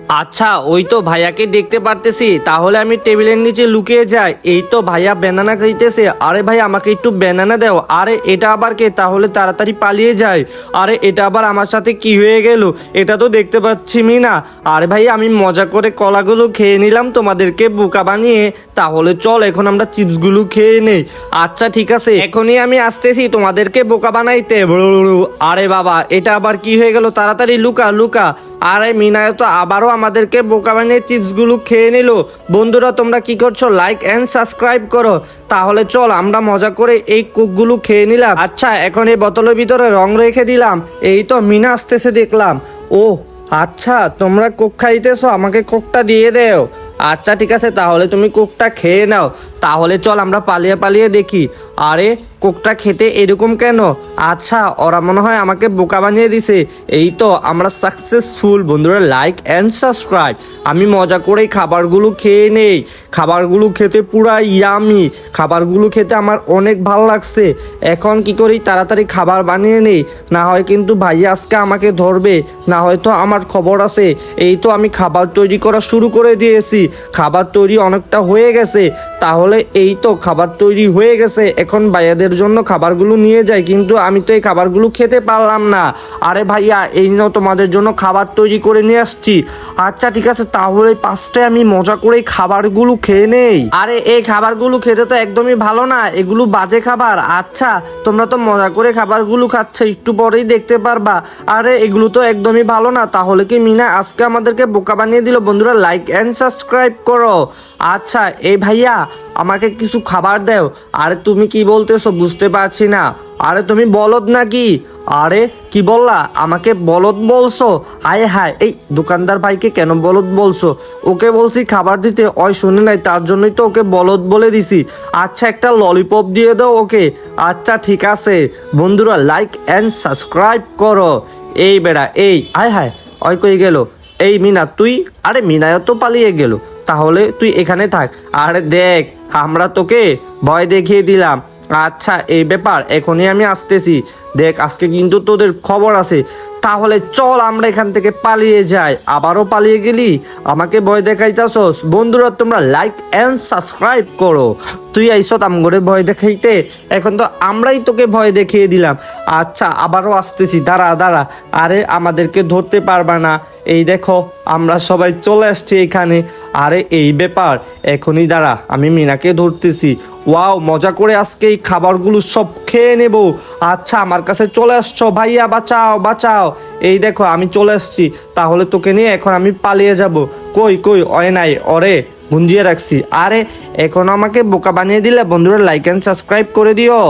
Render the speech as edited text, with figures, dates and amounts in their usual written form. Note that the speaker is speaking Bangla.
আচ্ছা, ওই তো ভাইয়াকে দেখতে পারতেছি, তাহলে আমি টেবিলের নিচে লুকিয়ে যাই। এই তো ভাইয়া ব্যানানা খাইতেছে। আরে ভাই, আমাকে একটু ব্যানানা দাও। আরে এটা আবার কে? তাহলে তাড়াতাড়ি পালিয়ে যায়। আরে এটা আবার আমার সাথে কি হয়ে গেল? এটা তো দেখতে পাচ্ছি না। আরে ভাই, আমি মজা করে কলাগুলো খেয়ে নিলাম তোমাদেরকে বোকা বানিয়ে। তাহলে চল এখন আমরা চিপসগুলো খেয়ে নেই। আচ্ছা ঠিক আছে, এখনই আমি আসতেছি তোমাদেরকে বোকা বানাইতে। আরে বাবা, এটা আবার কি হয়ে গেল? তাড়াতাড়ি লুকা লুকা। আরে মিনায় তো আবারও আমাদেরকে বোকা বানিয়ে চিপসগুলো খেয়ে নিল। বন্ধুরা, তোমরা কি করছো? লাইক এন্ড সাবস্ক্রাইব করো। তাহলে চল আমরা মজা করে এই কোকগুলো খেয়ে নিলাম। আচ্ছা, এখন এই বোতলের ভিতরে রং রেখে দিলাম। এই তো মিনা আসতেছে দেখলাম। ও আচ্ছা, তোমরা কোক খাইতেছো, আমাকে কোকটা দিয়ে দেও। আচ্ছা ঠিক আছে, তাহলে তুমি কোকটা খেয়ে নাও। তাহলে চল আমরা পালিয়ে পালিয়ে দেখি। আরে কোকটা খেতে এরকম কেন? আচ্ছা, ওরা মনে হয় আমাকে বোকা বানিয়ে দিছে। এই তো আমরা সাকসেসফুল। বন্ধুরা, লাইক অ্যান্ড সাবস্ক্রাইব। আমি মজা করে খাবারগুলো খেয়ে নেই। খাবারগুলো খেতে পুরা ইয়ামি। খাবারগুলো খেতে আমার অনেক ভালো লাগছে। এখন কি করি? তাড়াতাড়ি খাবার বানিয়ে নেই, না হয় কিন্তু ভাইয়া আজকে আমাকে ধরবে। না হয়তো আমার খবর আছে। এই তো আমি খাবার তৈরি করা শুরু করে দিয়েছি। খাবার তৈরি অনেকটা হয়ে গেছে। তাহলে এই তো খাবার তৈরি হয়ে গেছে। এখন ভাইয়াদের জন্য খাবারগুলো নিয়ে যাই, কিন্তু আমি তো এই খাবারগুলো খেতে পারলাম না। আরে ভাইয়া, এই নাও তোমাদের জন্য খাবার তৈরি করে নিয়ে আসছি। আচ্ছা ঠিক আছে, তাহলে পাঁচটায় আমি মজা করে এই খাবারগুলো খেয়ে নেই। আরে এই খাবারগুলো খেতে তো একদমই ভালো না, এগুলো বাজে খাবার। আচ্ছা, তোমরা তো মজা করে খাবারগুলো খাচ্ছ, একটু পরেই দেখতে পারবা। আরে এগুলো তো একদমই ভালো না। তাহলে কি মিনা আজকে আমাদেরকে বোকা বানিয়ে দিল? বন্ধুরা, লাইক এন্ড সাবস্ক্রাইব করো। আচ্ছা এই ভাইয়া, আমাকে কিছু খাবার দাও। আরে তুমি কি বলতেছো বুঝতে পারছি না। আরে তুমি বলদ নাকি? আরে কি বললা? আমাকে বলদ বলছো? হায় হায়, এই দোকানদার ভাইকে কেন বলদ বলছো? ওকে বলছি খাবার দিতে, ওই শুনে নাই, তার জন্যই তো ওকে বলদ বলে দিছি। আচ্ছা, একটা ললিপপ দিয়ে দাও ওকে। আচ্ছা ঠিক আছে। বন্ধুরা, লাইক অ্যান্ড সাবস্ক্রাইব করো। এই বেড়া, এই হায় হায়, ওই কই গেল? এই মিনা তুই? আরে মিনায়ও তো পালিয়ে গেল। তাহলে তুই এখানে থাক। আরে দেখ, আমরা তোকে ভয় দেখিয়ে দিলাম। আচ্ছা এই ব্যাপার, এখনই আমি আসতেছি। দেখ, আজকে কিন্তু তোদের খবর আছে। তাহলে চল আমরা এখান থেকে পালিয়ে যাই। আবারও পালিয়ে গেলি, আমাকে ভয় দেখাইতাছস। বন্ধুরা, তোমরা লাইক এন্ড সাবস্ক্রাইব করো। তুই আইসত আমগরে ভয় দেখাইতে, এখন তো আমরাই তোকে ভয় দেখিয়ে দিলাম। আচ্ছা, আবারও আসতেছি, দাঁড়া দাঁড়া। আরে আমাদেরকে ধরতে পারবা না। এই দেখো, আমরা সবাই চলে আসছি এখানে। আরে এই ব্যাপার, এখনই দাঁড়া, আমি মিনাকে ধরতেছি। ওয়াও, মজা করে আজকে এই খাবারগুলো সব খেয়ে নেব। আচ্ছা, আমার কাছে চলে আসছো ভাইয়া, বাঁচাও বাঁচাও। এই দেখো, আমি চলে আসছি। তাহলে তোকে নিয়ে এখন আমি পালিয়ে যাব। কই কই, অয় নাই, অরে গুঞ্জিয়ে রাখছি। আরে এখন আমাকে বোকা বানিয়ে দিলে। বন্ধুরা, লাইক অ্যান্ড সাবস্ক্রাইব করে দিও।